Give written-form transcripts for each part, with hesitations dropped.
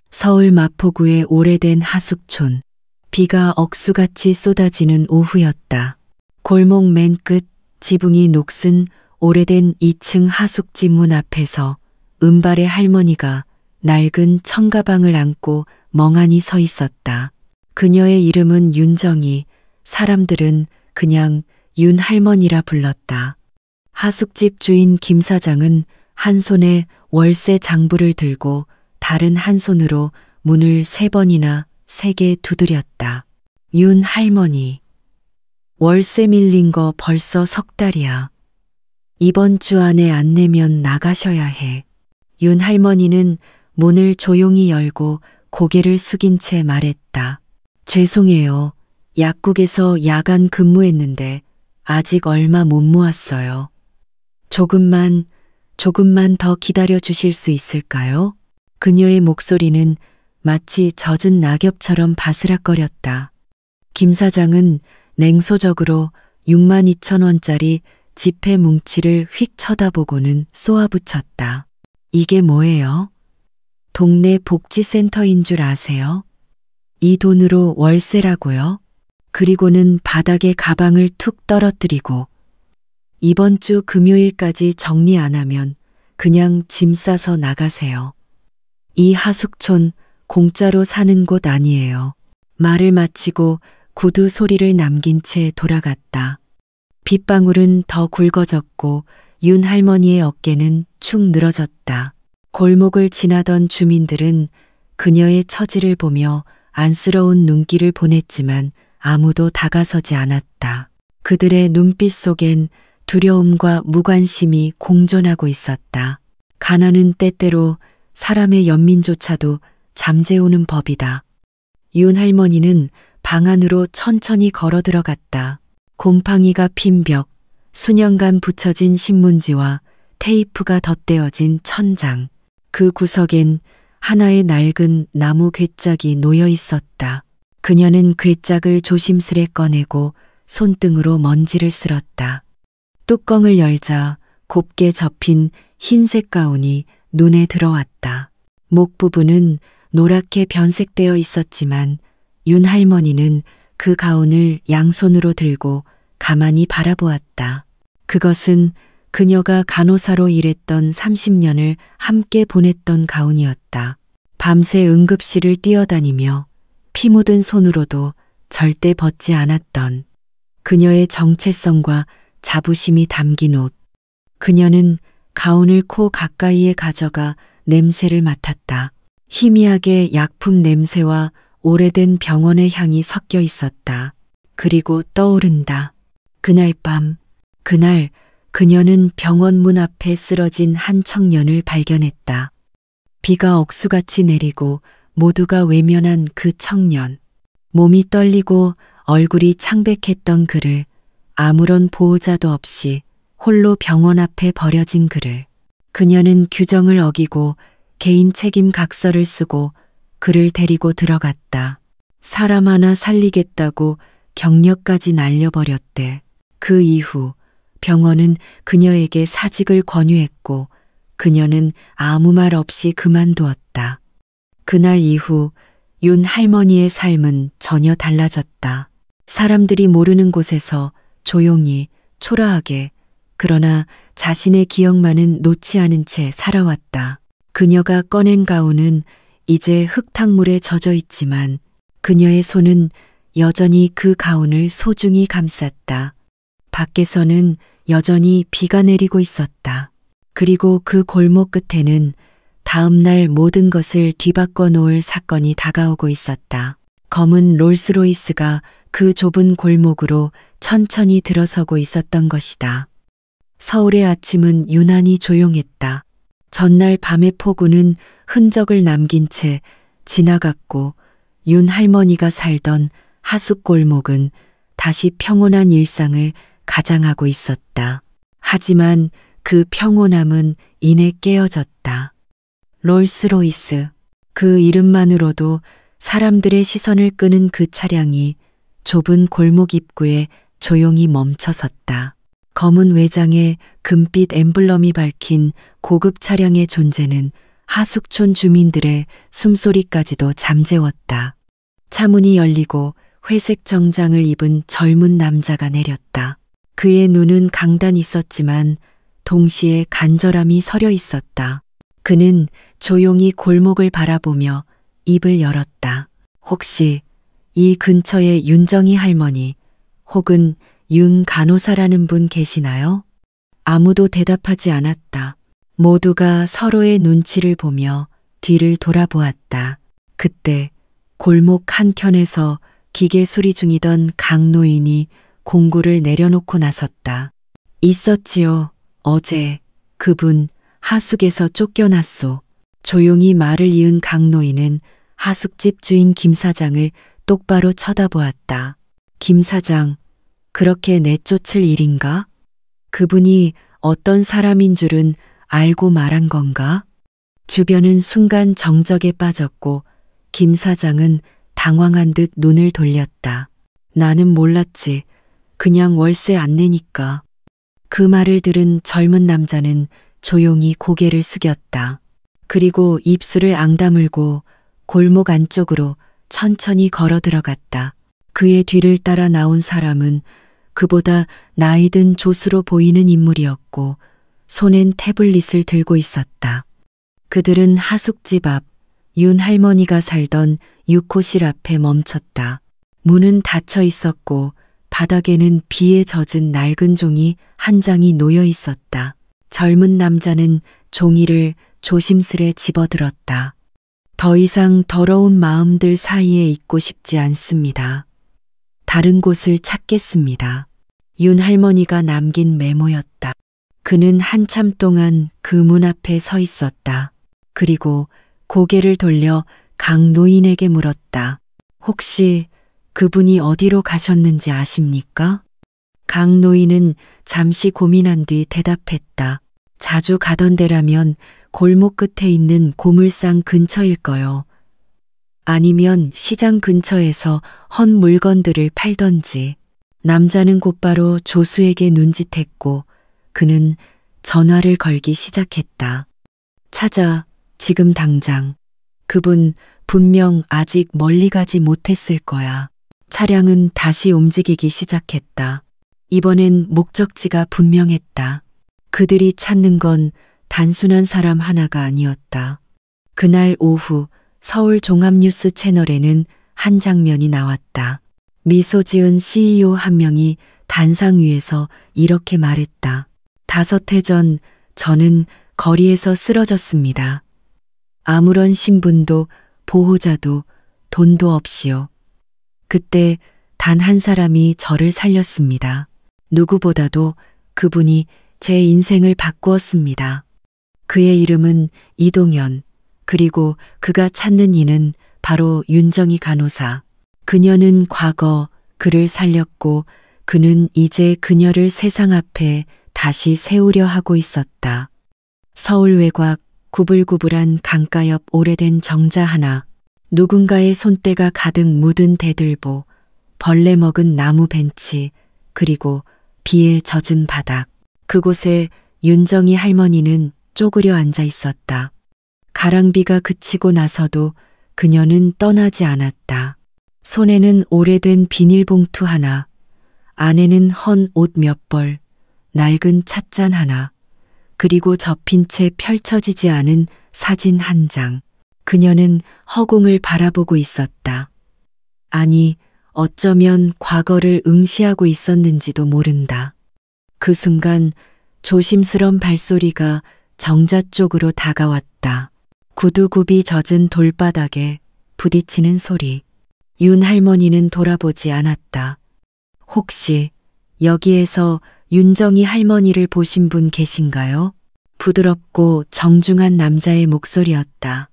서울 마포구의 오래된 하숙촌. 비가 억수같이 쏟아지는 오후였다. 골목 맨 끝 지붕이 녹슨 오래된 2층 하숙집 문 앞에서 은발의 할머니가 낡은 청가방을 안고 멍하니 서 있었다. 그녀의 이름은 윤정이, 사람들은 그냥 윤 할머니라 불렀다. 하숙집 주인 김 사장은 한 손에 월세 장부를 들고 다른 한 손으로 문을 3번이나 세게 두드렸다. 윤 할머니. 월세 밀린 거 벌써 3달이야. 이번 주 안에 안 내면 나가셔야 해. 윤 할머니는 문을 조용히 열고 고개를 숙인 채 말했다. 죄송해요. 약국에서 야간 근무했는데 아직 얼마 못 모았어요. 조금만 더 기다려 주실 수 있을까요? 그녀의 목소리는 마치 젖은 낙엽처럼 바스락거렸다. 김 사장은 냉소적으로 62,000원짜리 지폐 뭉치를 휙 쳐다보고는 쏘아붙였다. 이게 뭐예요? 동네 복지센터인 줄 아세요? 이 돈으로 월세라고요? 그리고는 바닥에 가방을 툭 떨어뜨리고 이번 주 금요일까지 정리 안 하면 그냥 짐 싸서 나가세요. 이 하숙촌 공짜로 사는 곳 아니에요. 말을 마치고 구두 소리를 남긴 채 돌아갔다. 빗방울은 더 굵어졌고 윤 할머니의 어깨는 축 늘어졌다. 골목을 지나던 주민들은 그녀의 처지를 보며 안쓰러운 눈길을 보냈지만 아무도 다가서지 않았다. 그들의 눈빛 속엔 두려움과 무관심이 공존하고 있었다. 가난은 때때로 사람의 연민조차도 잠재우는 법이다. 윤 할머니는 방 안으로 천천히 걸어 들어갔다. 곰팡이가 핀 벽, 수년간 붙여진 신문지와 테이프가 덧대어진 천장. 그 구석엔 하나의 낡은 나무 괴짝이 놓여 있었다. 그녀는 괴짝을 조심스레 꺼내고 손등으로 먼지를 쓸었다. 뚜껑을 열자 곱게 접힌 흰색 가운이 눈에 들어왔다. 목 부분은 노랗게 변색되어 있었지만 윤 할머니는 그 가운을 양손으로 들고 가만히 바라보았다. 그것은 그녀가 간호사로 일했던 30년을 함께 보냈던 가운이었다. 밤새 응급실을 뛰어다니며 피 묻은 손으로도 절대 벗지 않았던 그녀의 정체성과 자부심이 담긴 옷. 그녀는 가운을 코 가까이에 가져가 냄새를 맡았다. 희미하게 약품 냄새와 오래된 병원의 향이 섞여 있었다. 그리고 떠오른다. 그날 밤, 그날 그녀는 병원 문 앞에 쓰러진 한 청년을 발견했다. 비가 억수같이 내리고 모두가 외면한 그 청년. 몸이 떨리고 얼굴이 창백했던 그를, 아무런 보호자도 없이 홀로 병원 앞에 버려진 그를. 그녀는 규정을 어기고 개인 책임 각서를 쓰고 그를 데리고 들어갔다. 사람 하나 살리겠다고 경력까지 날려버렸대. 그 이후 병원은 그녀에게 사직을 권유했고 그녀는 아무 말 없이 그만두었다. 그날 이후 윤 할머니의 삶은 전혀 달라졌다. 사람들이 모르는 곳에서 조용히, 초라하게, 그러나 자신의 기억만은 놓지 않은 채 살아왔다. 그녀가 꺼낸 가운은 이제 흙탕물에 젖어 있지만 그녀의 손은 여전히 그 가운을 소중히 감쌌다. 밖에서는 여전히 비가 내리고 있었다. 그리고 그 골목 끝에는 다음 날 모든 것을 뒤바꿔 놓을 사건이 다가오고 있었다. 검은 롤스로이스가 그 좁은 골목으로 천천히 들어서고 있었던 것이다. 서울의 아침은 유난히 조용했다. 전날 밤의 폭우는 흔적을 남긴 채 지나갔고 윤 할머니가 살던 하숙골목은 다시 평온한 일상을 가장하고 있었다. 하지만 그 평온함은 이내 깨어졌다. 롤스로이스. 그 이름만으로도 사람들의 시선을 끄는 그 차량이 좁은 골목 입구에 조용히 멈춰섰다. 검은 외장에 금빛 엠블럼이 밝힌 고급 차량의 존재는 하숙촌 주민들의 숨소리까지도 잠재웠다. 차문이 열리고 회색 정장을 입은 젊은 남자가 내렸다. 그의 눈은 강단 있었지만 동시에 간절함이 서려 있었다. 그는 조용히 골목을 바라보며 입을 열었다. 혹시 이 근처에 윤정이 할머니 혹은 윤 간호사라는 분 계시나요? 아무도 대답하지 않았다. 모두가 서로의 눈치를 보며 뒤를 돌아보았다. 그때 골목 한켠에서 기계 수리 중이던 강 노인이 공구를 내려놓고 나섰다. 있었지요. 어제 그분 하숙에서 쫓겨났소. 조용히 말을 이은 강 노인은 하숙집 주인 김 사장을 똑바로 쳐다보았다. 김 사장, 그렇게 내쫓을 일인가? 그분이 어떤 사람인 줄은 알고 말한 건가? 주변은 순간 정적에 빠졌고 김 사장은 당황한 듯 눈을 돌렸다. 나는 몰랐지. 그냥 월세 안 내니까. 그 말을 들은 젊은 남자는 조용히 고개를 숙였다. 그리고 입술을 앙다물고 골목 안쪽으로 천천히 걸어 들어갔다. 그의 뒤를 따라 나온 사람은 그보다 나이 든 조수로 보이는 인물이었고 손엔 태블릿을 들고 있었다. 그들은 하숙집 앞 윤 할머니가 살던 6호실 앞에 멈췄다. 문은 닫혀 있었고 바닥에는 비에 젖은 낡은 종이 한 장이 놓여 있었다. 젊은 남자는 종이를 조심스레 집어들었다. 더 이상 더러운 마음들 사이에 있고 싶지 않습니다. 다른 곳을 찾겠습니다. 윤 할머니가 남긴 메모였다. 그는 한참 동안 그 문 앞에 서 있었다. 그리고 고개를 돌려 강 노인에게 물었다. 혹시 그분이 어디로 가셨는지 아십니까? 강 노인은 잠시 고민한 뒤 대답했다. 자주 가던 데라면 골목 끝에 있는 고물상 근처일 거요. 아니면 시장 근처에서 헌 물건들을 팔던지. 남자는 곧바로 조수에게 눈짓했고 그는 전화를 걸기 시작했다. 찾아, 지금 당장. 그분 분명 아직 멀리 가지 못했을 거야. 차량은 다시 움직이기 시작했다. 이번엔 목적지가 분명했다. 그들이 찾는 건 단순한 사람 하나가 아니었다. 그날 오후 서울 종합뉴스 채널에는 한 장면이 나왔다. 미소 지은 CEO 한 명이 단상 위에서 이렇게 말했다. 5해 전 저는 거리에서 쓰러졌습니다. 아무런 신분도 보호자도 돈도 없이요. 그때 단 한 사람이 저를 살렸습니다. 누구보다도 그분이 제 인생을 바꾸었습니다. 그의 이름은 이동현, 그리고 그가 찾는 이는 바로 윤정이 간호사. 그녀는 과거 그를 살렸고 그는 이제 그녀를 세상 앞에 다시 세우려 하고 있었다. 서울 외곽 구불구불한 강가 옆 오래된 정자 하나, 누군가의 손때가 가득 묻은 대들보, 벌레 먹은 나무 벤치, 그리고 비에 젖은 바닥. 그곳에 윤정이 할머니는 쪼그려 앉아 있었다. 가랑비가 그치고 나서도 그녀는 떠나지 않았다. 손에는 오래된 비닐봉투 하나, 안에는 헌 옷 몇 벌, 낡은 찻잔 하나, 그리고 접힌 채 펼쳐지지 않은 사진 한 장. 그녀는 허공을 바라보고 있었다. 아니, 어쩌면 과거를 응시하고 있었는지도 모른다. 그 순간 조심스런 발소리가 정자 쪽으로 다가왔다. 구두굽이 젖은 돌바닥에 부딪히는 소리. 윤 할머니는 돌아보지 않았다. 혹시 여기에서 윤정이 할머니를 보신 분 계신가요? 부드럽고 정중한 남자의 목소리였다.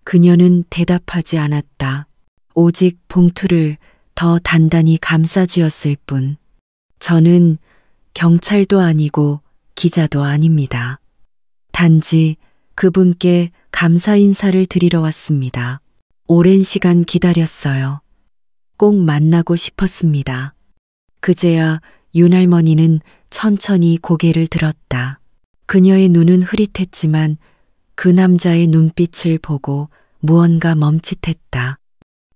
그녀는 대답하지 않았다. 오직 봉투를 더 단단히 감싸쥐었을 뿐. 저는 경찰도 아니고 기자도 아닙니다. 단지 그분께 감사 인사를 드리러 왔습니다. 오랜 시간 기다렸어요. 꼭 만나고 싶었습니다. 그제야 윤 할머니는 천천히 고개를 들었다. 그녀의 눈은 흐릿했지만 그 남자의 눈빛을 보고 무언가 멈칫했다.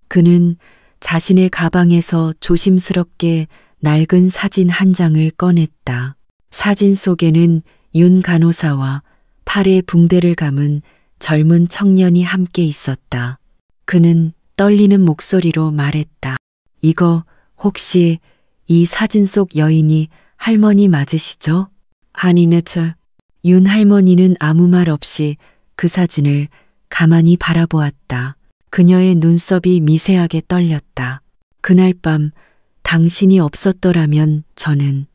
그는 자신의 가방에서 조심스럽게 낡은 사진 한 장을 꺼냈다. 사진 속에는 윤 간호사와 팔에 붕대를 감은 젊은 청년이 함께 있었다. 그는 떨리는 목소리로 말했다. 이거 혹시 이 사진 속 여인이 할머니 맞으시죠? 아니네, 윤 할머니는 아무 말 없이 그 사진을 가만히 바라보았다. 그녀의 눈썹이 미세하게 떨렸다. 그날 밤 당신이 없었더라면 저는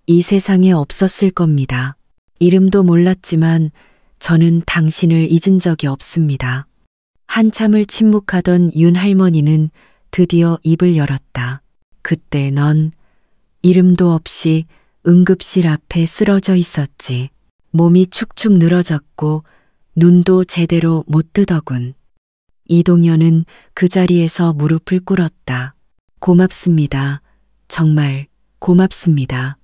이 세상에 없었을 겁니다. 이름도 몰랐지만 저는 당신을 잊은 적이 없습니다. 한참을 침묵하던 윤 할머니는 드디어 입을 열었다. 그때 넌 이름도 없이 응급실 앞에 쓰러져 있었지. 몸이 축축 늘어졌고 눈도 제대로 못 뜨더군. 이동현은 그 자리에서 무릎을 꿇었다. 고맙습니다. 정말 고맙습니다.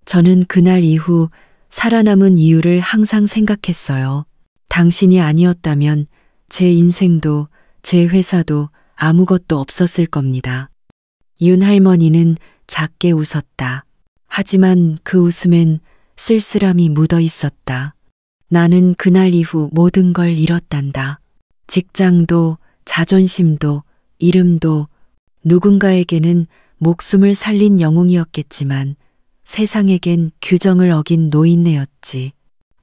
저는 그날 이후 살아남은 이유를 항상 생각했어요. 당신이 아니었다면 제 인생도 제 회사도 아무것도 없었을 겁니다. 윤 할머니는 작게 웃었다. 하지만 그 웃음엔 쓸쓸함이 묻어 있었다. 나는 그날 이후 모든 걸 잃었단다. 직장도, 자존심도, 이름도, 누군가에게는 목숨을 살린 영웅이었겠지만 세상에겐 규정을 어긴 노인네였지.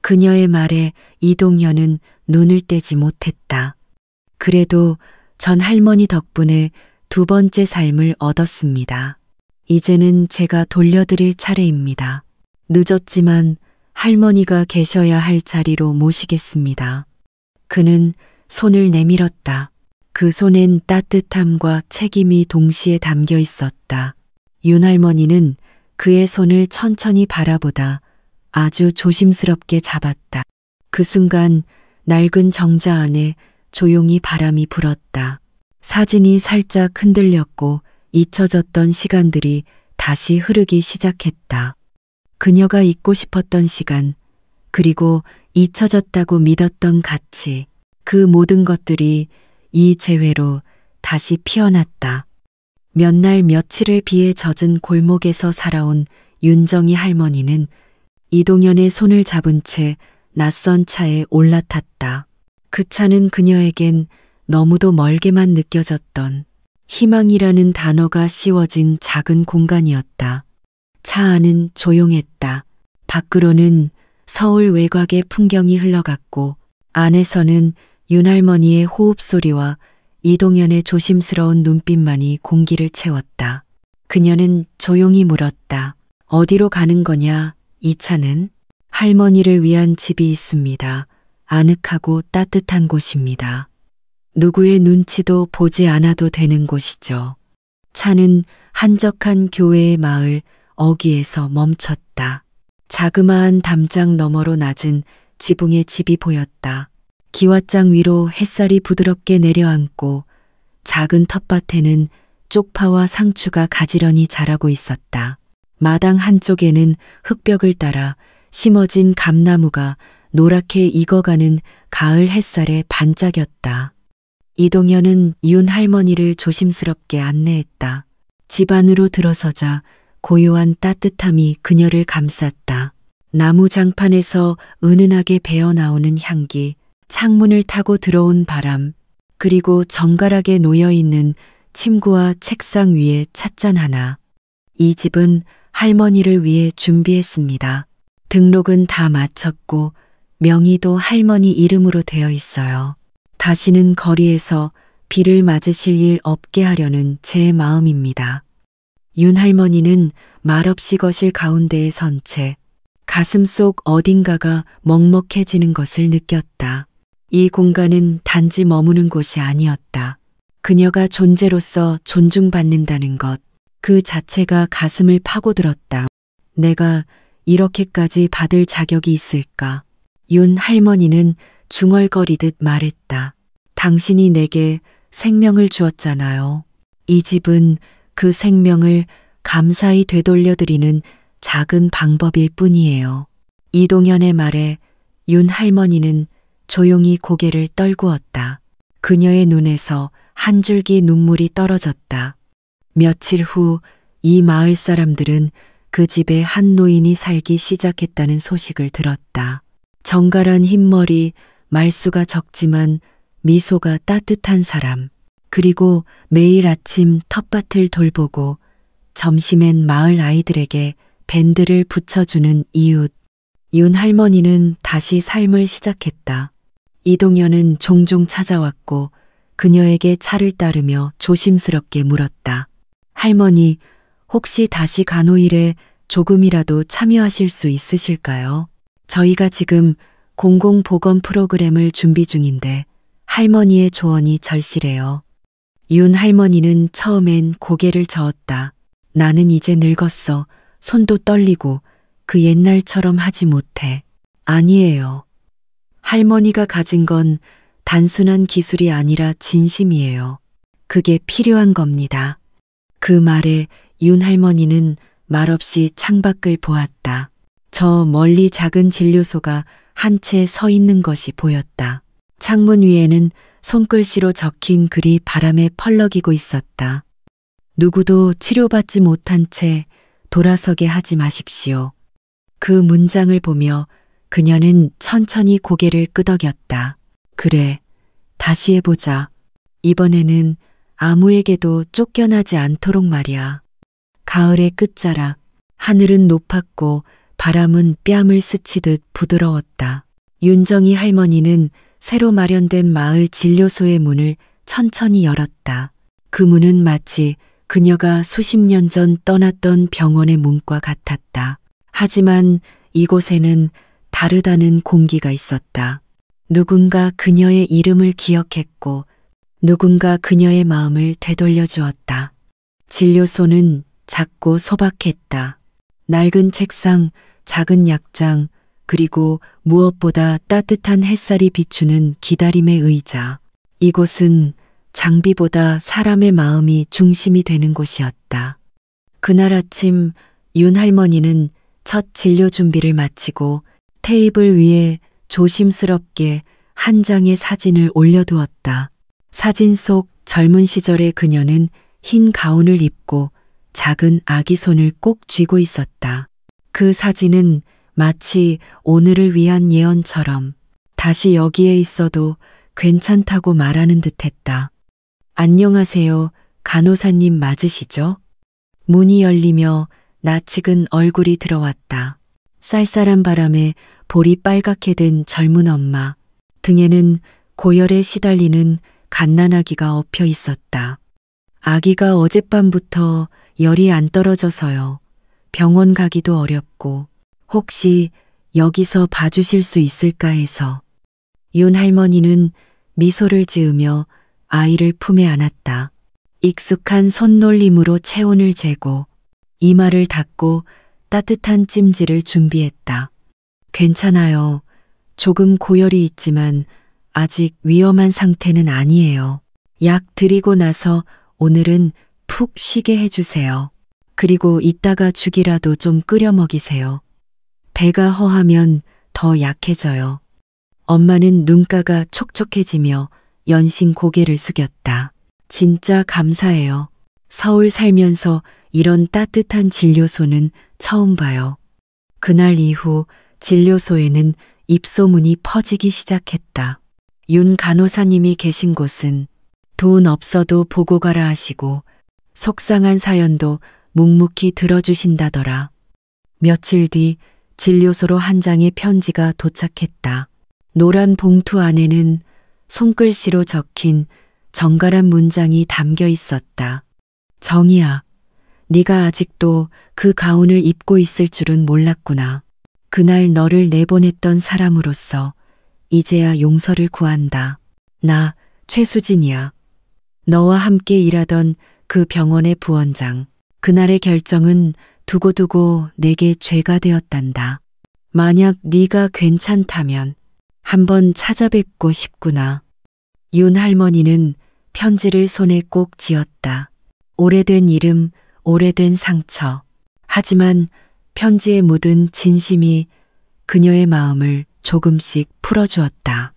그녀의 말에 이동현은 눈을 떼지 못했다. 그래도 전 할머니 덕분에 두 번째 삶을 얻었습니다. 이제는 제가 돌려드릴 차례입니다. 늦었지만 할머니가 계셔야 할 자리로 모시겠습니다. 그는 손을 내밀었다. 그 손엔 따뜻함과 책임이 동시에 담겨 있었다. 윤 할머니는 그의 손을 천천히 바라보다 아주 조심스럽게 잡았다. 그 순간 낡은 정자 안에 조용히 바람이 불었다. 사진이 살짝 흔들렸고 잊혀졌던 시간들이 다시 흐르기 시작했다. 그녀가 잊고 싶었던 시간, 그리고 잊혀졌다고 믿었던 가치, 그 모든 것들이 이 재회로 다시 피어났다. 몇 날 며칠을 비에 젖은 골목에서 살아온 윤정희 할머니는 이동현의 손을 잡은 채 낯선 차에 올라탔다. 그 차는 그녀에겐 너무도 멀게만 느껴졌던 희망이라는 단어가 씌워진 작은 공간이었다. 차 안은 조용했다. 밖으로는 서울 외곽의 풍경이 흘러갔고 안에서는 윤할머니의 호흡 소리와 이동현의 조심스러운 눈빛만이 공기를 채웠다. 그녀는 조용히 물었다. 어디로 가는 거냐, 이 차는? 할머니를 위한 집이 있습니다. 아늑하고 따뜻한 곳입니다. 누구의 눈치도 보지 않아도 되는 곳이죠. 차는 한적한 교회의 마을 어귀에서 멈췄다. 자그마한 담장 너머로 낮은 지붕의 집이 보였다. 기왓장 위로 햇살이 부드럽게 내려앉고 작은 텃밭에는 쪽파와 상추가 가지런히 자라고 있었다. 마당 한쪽에는 흙벽을 따라 심어진 감나무가 노랗게 익어가는 가을 햇살에 반짝였다. 이동현은 윤 할머니를 조심스럽게 안내했다. 집 안으로 들어서자 고요한 따뜻함이 그녀를 감쌌다. 나무 장판에서 은은하게 배어나오는 향기, 창문을 타고 들어온 바람, 그리고 정갈하게 놓여있는 침구와 책상 위에 찻잔 하나. 이 집은 할머니를 위해 준비했습니다. 등록은 다 마쳤고 명의도 할머니 이름으로 되어 있어요. 다시는 거리에서 비를 맞으실 일 없게 하려는 제 마음입니다. 윤 할머니는 말없이 거실 가운데에 선 채 가슴 속 어딘가가 먹먹해지는 것을 느꼈다. 이 공간은 단지 머무는 곳이 아니었다. 그녀가 존재로서 존중받는다는 것, 그 자체가 가슴을 파고들었다. 내가 이렇게까지 받을 자격이 있을까? 윤 할머니는 중얼거리듯 말했다. 당신이 내게 생명을 주었잖아요. 이 집은 그 생명을 감사히 되돌려드리는 작은 방법일 뿐이에요. 이동현의 말에 윤 할머니는 조용히 고개를 떨구었다. 그녀의 눈에서 한 줄기 눈물이 떨어졌다. 며칠 후 이 마을 사람들은 그 집에 한 노인이 살기 시작했다는 소식을 들었다. 정갈한 흰머리, 말수가 적지만 미소가 따뜻한 사람, 그리고 매일 아침 텃밭을 돌보고 점심엔 마을 아이들에게 밴드를 붙여주는 이웃. 윤 할머니는 다시 삶을 시작했다. 이동현은 종종 찾아왔고 그녀에게 차를 따르며 조심스럽게 물었다. 할머니, 혹시 다시 간호일에 조금이라도 참여하실 수 있으실까요? 저희가 지금 공공보건 프로그램을 준비 중인데 할머니의 조언이 절실해요. 윤 할머니는 처음엔 고개를 저었다. 나는 이제 늙었어. 손도 떨리고 그 옛날처럼 하지 못해. 아니에요. 할머니가 가진 건 단순한 기술이 아니라 진심이에요. 그게 필요한 겁니다. 그 말에 윤 할머니는 말없이 창밖을 보았다. 저 멀리 작은 진료소가 한 채 서 있는 것이 보였다. 창문 위에는 손글씨로 적힌 글이 바람에 펄럭이고 있었다. 누구도 치료받지 못한 채 돌아서게 하지 마십시오. 그 문장을 보며 그녀는 천천히 고개를 끄덕였다. 그래, 다시 해보자. 이번에는 아무에게도 쫓겨나지 않도록 말이야. 가을의 끝자락, 하늘은 높았고 바람은 뺨을 스치듯 부드러웠다. 윤정희 할머니는 새로 마련된 마을 진료소의 문을 천천히 열었다. 그 문은 마치 그녀가 수십 년 전 떠났던 병원의 문과 같았다. 하지만 이곳에는 다르다는 공기가 있었다. 누군가 그녀의 이름을 기억했고 누군가 그녀의 마음을 되돌려 주었다. 진료소는 작고 소박했다. 낡은 책상, 작은 약장, 그리고 무엇보다 따뜻한 햇살이 비추는 기다림의 의자. 이곳은 장비보다 사람의 마음이 중심이 되는 곳이었다. 그날 아침 윤 할머니는 첫 진료 준비를 마치고 테이블 위에 조심스럽게 한 장의 사진을 올려두었다. 사진 속 젊은 시절의 그녀는 흰 가운을 입고 작은 아기 손을 꼭 쥐고 있었다. 그 사진은 마치 오늘을 위한 예언처럼 다시 여기에 있어도 괜찮다고 말하는 듯했다. 안녕하세요. 간호사님 맞으시죠? 문이 열리며 낯익은 얼굴이 들어왔다. 쌀쌀한 바람에 볼이 빨갛게 된 젊은 엄마. 등에는 고열에 시달리는 갓난아기가 엎여 있었다. 아기가 어젯밤부터 열이 안 떨어져서요. 병원 가기도 어렵고 혹시 여기서 봐주실 수 있을까 해서. 윤 할머니는 미소를 지으며 아이를 품에 안았다. 익숙한 손놀림으로 체온을 재고 이마를 닦고 따뜻한 찜질을 준비했다. 괜찮아요. 조금 고열이 있지만 아직 위험한 상태는 아니에요. 약 드리고 나서 오늘은 푹 쉬게 해주세요. 그리고 이따가 죽이라도 좀 끓여 먹이세요. 배가 허하면 더 약해져요. 엄마는 눈가가 촉촉해지며 연신 고개를 숙였다. 진짜 감사해요. 서울 살면서 이런 따뜻한 진료소는 처음 봐요. 그날 이후 진료소에는 입소문이 퍼지기 시작했다. 윤 간호사님이 계신 곳은 돈 없어도 보고 가라 하시고 속상한 사연도 묵묵히 들어주신다더라. 며칠 뒤 진료소로 한 장의 편지가 도착했다. 노란 봉투 안에는 손글씨로 적힌 정갈한 문장이 담겨 있었다. 정희야, 네가 아직도 그 가운을 입고 있을 줄은 몰랐구나. 그날 너를 내보냈던 사람으로서 이제야 용서를 구한다. 나 최수진이야. 너와 함께 일하던 그 병원의 부원장. 그날의 결정은 두고두고 내게 죄가 되었단다. 만약 네가 괜찮다면 한번 찾아뵙고 싶구나. 윤 할머니는 편지를 손에 꼭 쥐었다. 오래된 이름, 오래된 상처. 하지만 편지에 묻은 진심이 그녀의 마음을 조금씩 풀어주었다.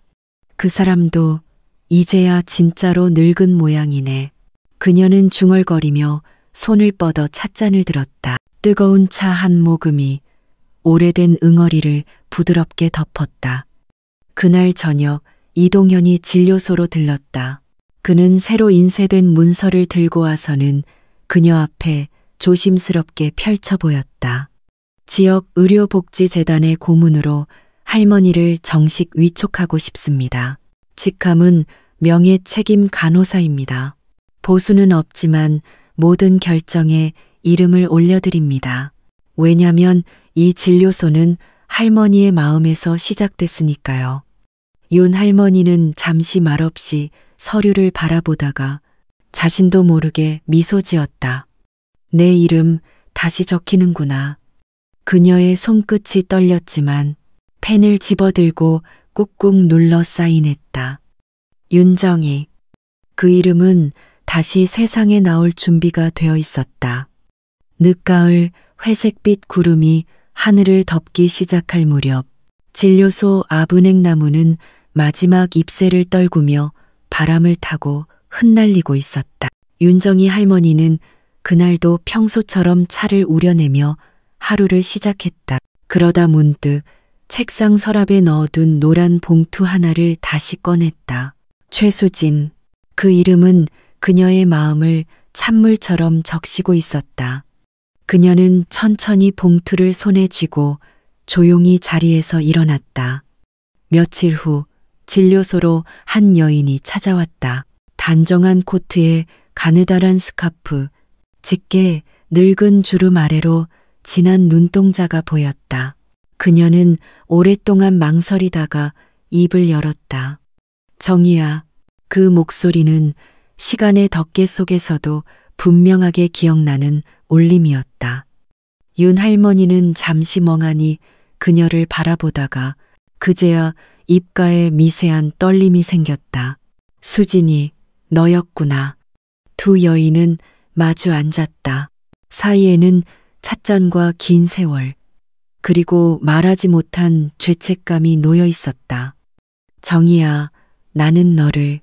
그 사람도 이제야 진짜로 늙은 모양이네. 그녀는 중얼거리며 손을 뻗어 찻잔을 들었다. 뜨거운 차 한 모금이 오래된 응어리를 부드럽게 덮었다. 그날 저녁 이동현이 진료소로 들렀다. 그는 새로 인쇄된 문서를 들고 와서는 그녀 앞에 조심스럽게 펼쳐 보였다. 지역 의료복지재단의 고문으로 할머니를 정식 위촉하고 싶습니다. 직함은 명예책임 간호사입니다. 보수는 없지만 모든 결정에 이름을 올려드립니다. 왜냐면 이 진료소는 할머니의 마음에서 시작됐으니까요. 윤 할머니는 잠시 말없이 서류를 바라보다가 자신도 모르게 미소 지었다. 내 이름 다시 적히는구나. 그녀의 손끝이 떨렸지만 펜을 집어들고 꾹꾹 눌러 사인했다. 윤정희. 그 이름은 다시 세상에 나올 준비가 되어 있었다. 늦가을 회색빛 구름이 하늘을 덮기 시작할 무렵 진료소 앞 은행나무는 마지막 잎새를 떨구며 바람을 타고 흩날리고 있었다. 윤정희 할머니는 그날도 평소처럼 차를 우려내며 하루를 시작했다. 그러다 문득 책상 서랍에 넣어둔 노란 봉투 하나를 다시 꺼냈다. 최수진. 그 이름은 그녀의 마음을 찬물처럼 적시고 있었다. 그녀는 천천히 봉투를 손에 쥐고 조용히 자리에서 일어났다. 며칠 후 진료소로 한 여인이 찾아왔다. 단정한 코트에 가느다란 스카프, 짙게 늙은 주름 아래로 진한 눈동자가 보였다. 그녀는 오랫동안 망설이다가 입을 열었다. 정희야. 그 목소리는 시간의 덮개 속에서도 분명하게 기억나는 울림이었다. 윤 할머니는 잠시 멍하니 그녀를 바라보다가 그제야 입가에 미세한 떨림이 생겼다. 수진이, 너였구나. 두 여인은 마주 앉았다. 사이에는 찻잔과 긴 세월, 그리고 말하지 못한 죄책감이 놓여 있었다. 정희야, 나는 너를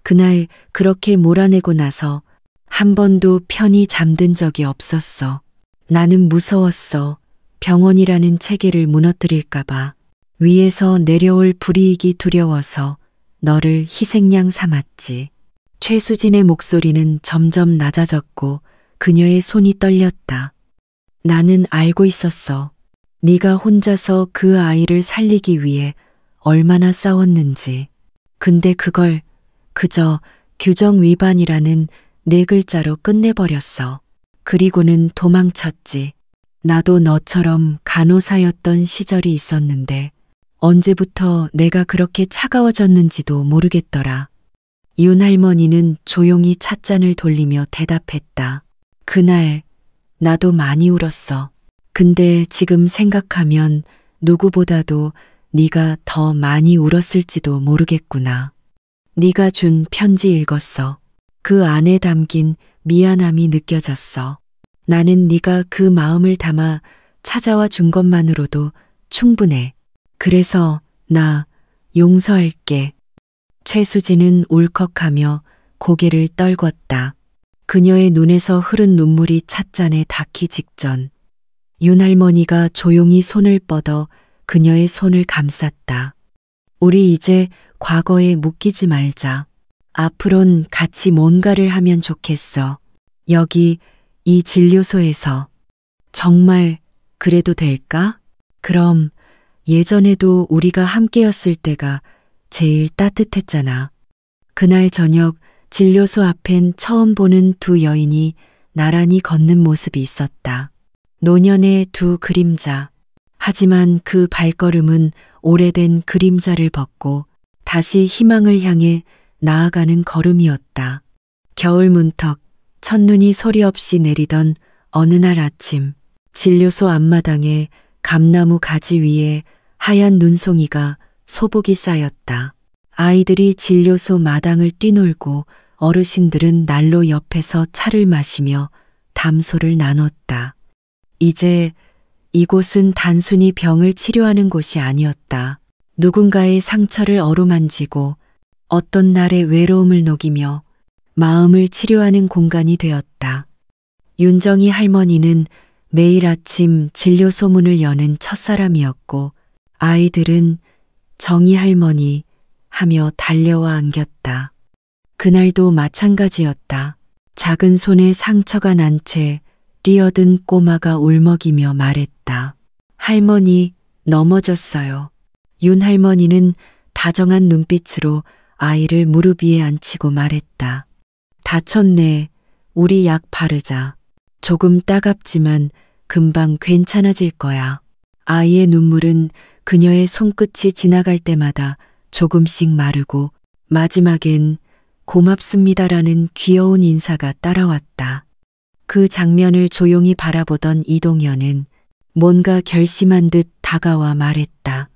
그날 그렇게 몰아내고 나서 한 번도 편히 잠든 적이 없었어. 나는 무서웠어. 병원이라는 체계를 무너뜨릴까봐. 위에서 내려올 불이익이 두려워서 너를 희생양 삼았지. 최수진의 목소리는 점점 낮아졌고 그녀의 손이 떨렸다. 나는 알고 있었어. 네가 혼자서 그 아이를 살리기 위해 얼마나 싸웠는지. 근데 그걸 그저 규정 위반이라는 네 글자로 끝내버렸어. 그리고는 도망쳤지. 나도 너처럼 간호사였던 시절이 있었는데 언제부터 내가 그렇게 차가워졌는지도 모르겠더라. 윤 할머니는 조용히 찻잔을 돌리며 대답했다. 그날 나도 많이 울었어. 근데 지금 생각하면 누구보다도 네가 더 많이 울었을지도 모르겠구나. 네가 준 편지 읽었어. 그 안에 담긴 미안함이 느껴졌어. 나는 네가 그 마음을 담아 찾아와 준 것만으로도 충분해. 그래서 나 용서할게. 최수진은 울컥하며 고개를 떨궜다. 그녀의 눈에서 흐른 눈물이 찻잔에 닿기 직전 윤 할머니가 조용히 손을 뻗어 그녀의 손을 감쌌다. 우리 이제 과거에 묶이지 말자. 앞으론 같이 뭔가를 하면 좋겠어. 여기 이 진료소에서. 정말 그래도 될까? 그럼 예전에도 우리가 함께였을 때가 제일 따뜻했잖아. 그날 저녁 진료소 앞엔 처음 보는 두 여인이 나란히 걷는 모습이 있었다. 노년의 두 그림자. 하지만 그 발걸음은 오래된 그림자를 벗고 다시 희망을 향해 나아가는 걸음이었다. 겨울 문턱, 첫눈이 소리 없이 내리던 어느 날 아침, 진료소 앞마당에 감나무 가지 위에 하얀 눈송이가 소복이 쌓였다. 아이들이 진료소 마당을 뛰놀고 어르신들은 난로 옆에서 차를 마시며 담소를 나눴다. 이제 이곳은 단순히 병을 치료하는 곳이 아니었다. 누군가의 상처를 어루만지고 어떤 날의 외로움을 녹이며 마음을 치료하는 공간이 되었다. 윤정이 할머니는 매일 아침 진료소 문을 여는 첫사람이었고 아이들은 정희 할머니 하며 달려와 안겼다. 그날도 마찬가지였다. 작은 손에 상처가 난 채 뛰어든 꼬마가 울먹이며 말했다. 할머니, 넘어졌어요. 윤 할머니는 다정한 눈빛으로 아이를 무릎 위에 앉히고 말했다. 다쳤네. 우리 약 바르자. 조금 따갑지만 금방 괜찮아질 거야. 아이의 눈물은 그녀의 손끝이 지나갈 때마다 조금씩 마르고 마지막엔 고맙습니다라는 귀여운 인사가 따라왔다. 그 장면을 조용히 바라보던 이동현은 뭔가 결심한 듯 다가와 말했다.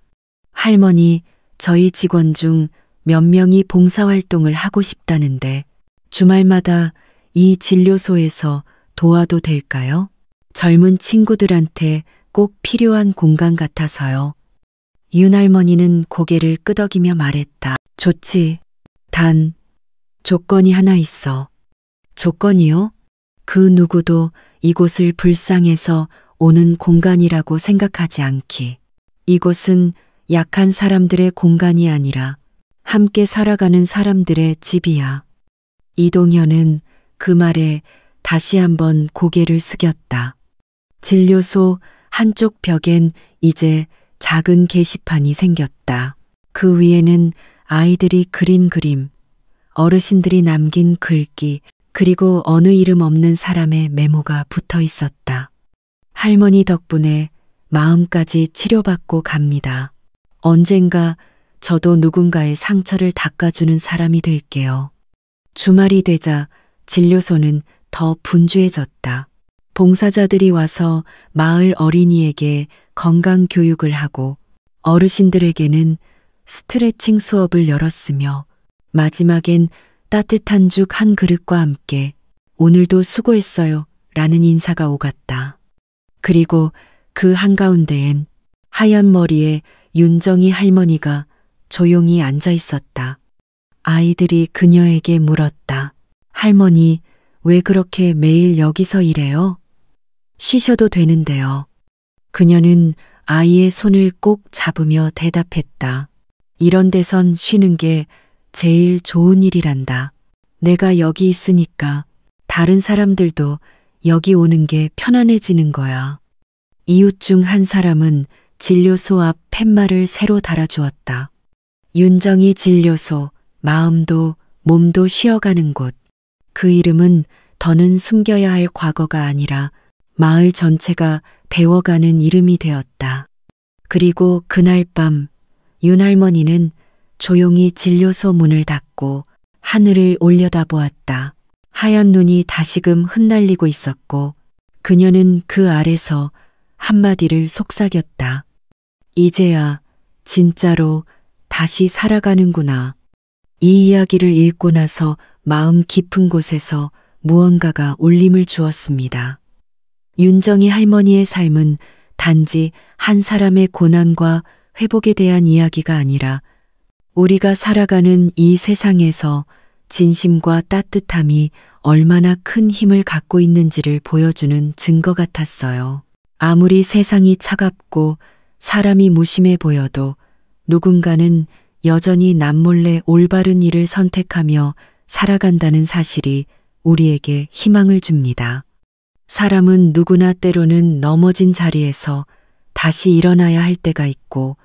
할머니, 저희 직원 중 몇 명이 봉사활동을 하고 싶다는데 주말마다 이 진료소에서 도와도 될까요? 젊은 친구들한테 꼭 필요한 공간 같아서요. 윤 할머니는 고개를 끄덕이며 말했다. 좋지. 단, 조건이 하나 있어. 조건이요? 그 누구도 이곳을 불쌍해서 오는 공간이라고 생각하지 않기. 이곳은 약한 사람들의 공간이 아니라 함께 살아가는 사람들의 집이야. 이동현은 그 말에 다시 한번 고개를 숙였다. 진료소 한쪽 벽엔 이제 작은 게시판이 생겼다. 그 위에는 아이들이 그린 그림, 어르신들이 남긴 글귀, 그리고 어느 이름 없는 사람의 메모가 붙어 있었다. 할머니 덕분에 마음까지 치료받고 갑니다. 언젠가 저도 누군가의 상처를 닦아주는 사람이 될게요. 주말이 되자 진료소는 더 분주해졌다. 봉사자들이 와서 마을 어린이에게 건강 교육을 하고 어르신들에게는 스트레칭 수업을 열었으며 마지막엔 따뜻한 죽 한 그릇과 함께 오늘도 수고했어요 라는 인사가 오갔다. 그리고 그 한가운데엔 하얀 머리에 윤정이 할머니가 조용히 앉아 있었다. 아이들이 그녀에게 물었다. 할머니, 왜 그렇게 매일 여기서 일해요? 쉬셔도 되는데요. 그녀는 아이의 손을 꼭 잡으며 대답했다. 이런 데선 쉬는 게 제일 좋은 일이란다. 내가 여기 있으니까 다른 사람들도 여기 오는 게 편안해지는 거야. 이웃 중 한 사람은 진료소 앞 팻말을 새로 달아주었다. 윤정이 진료소, 마음도 몸도 쉬어가는 곳. 그 이름은 더는 숨겨야 할 과거가 아니라 마을 전체가 배워가는 이름이 되었다. 그리고 그날 밤 윤 할머니는 조용히 진료소 문을 닫고 하늘을 올려다보았다. 하얀 눈이 다시금 흩날리고 있었고 그녀는 그 아래서 한마디를 속삭였다. 이제야 진짜로 다시 살아가는구나. 이 이야기를 읽고 나서 마음 깊은 곳에서 무언가가 울림을 주었습니다. 윤정이 할머니의 삶은 단지 한 사람의 고난과 회복에 대한 이야기가 아니라 우리가 살아가는 이 세상에서 진심과 따뜻함이 얼마나 큰 힘을 갖고 있는지를 보여주는 증거 같았어요. 아무리 세상이 차갑고 사람이 무심해 보여도 누군가는 여전히 남몰래 올바른 일을 선택하며 살아간다는 사실이 우리에게 희망을 줍니다. 사람은 누구나 때로는 넘어진 자리에서 다시 일어나야 할 때가 있고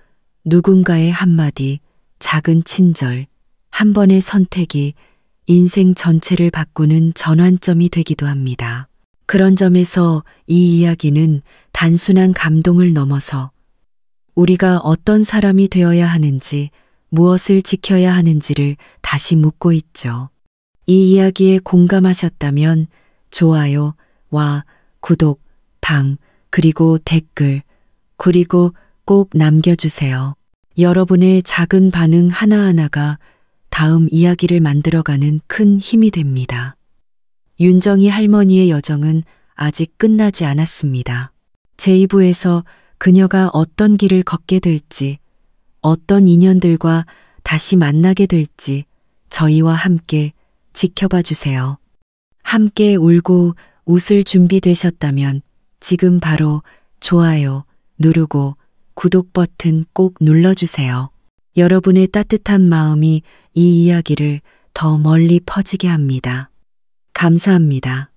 누군가의 한마디, 작은 친절, 한 번의 선택이 인생 전체를 바꾸는 전환점이 되기도 합니다. 그런 점에서 이 이야기는 단순한 감동을 넘어서 우리가 어떤 사람이 되어야 하는지, 무엇을 지켜야 하는지를 다시 묻고 있죠. 이 이야기에 공감하셨다면 좋아요와 구독, 방, 그리고 댓글, 그리고 꼭 남겨주세요. 여러분의 작은 반응 하나하나가 다음 이야기를 만들어가는 큰 힘이 됩니다. 윤정이 할머니의 여정은 아직 끝나지 않았습니다. 제2부에서 그녀가 어떤 길을 걷게 될지, 어떤 인연들과 다시 만나게 될지 저희와 함께 지켜봐 주세요. 함께 울고 웃을 준비 되셨다면 지금 바로 좋아요 누르고 구독 버튼 꼭 눌러주세요. 여러분의 따뜻한 마음이 이 이야기를 더 멀리 퍼지게 합니다. 감사합니다.